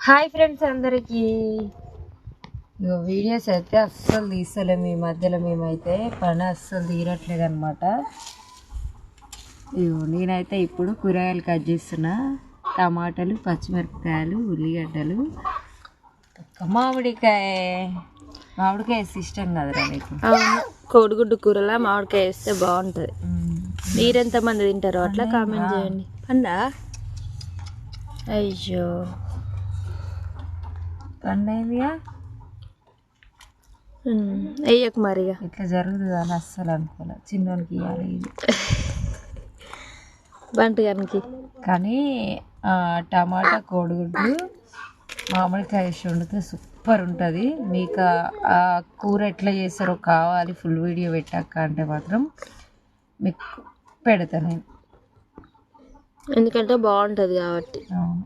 Hi friends అందరికీ. ఇగో videos అయితే అస్సలు తీస్తలేము ఈ మధ్యలో. మేమైతే పని అస్సలు తీరట్లేదు అనమాట. ఇగో నేనైతే ఇప్పుడు కూరగాయలు కట్ చేస్తున్నా. టమాటాలు, పచ్చిమిరపకాయలు, ఉల్లిగడ్డలు, మామిడికాయ వేస్తే ఇష్టం కదరా నీకు? కోడిగుడ్డు కూరలా మామిడికాయ వేస్తే బాగుంటుంది. మీరెంతమంది తింటారో అట్లా కామెంట్ చేయండి. పండా అయ్యో పండైందిగా వెయ్యకు మరిగా. ఇట్లా జరుగుతుంది అని అస్సలు అనుకోలే. చిన్నోనికి ఇవ్వాలి ఇది బంటిగానికి. కానీ టమాటా, కోడిగుడ్లు, మామిడికాయ వేసి వండితే సూపర్ ఉంటుంది. మీకు ఆ కూర ఎట్లా చేస్తారో కావాలి ఫుల్ వీడియో పెట్టాక అంటే మాత్రం మీకు పెడతా నేను, ఎందుకంటే బాగుంటుంది కాబట్టి. అవును.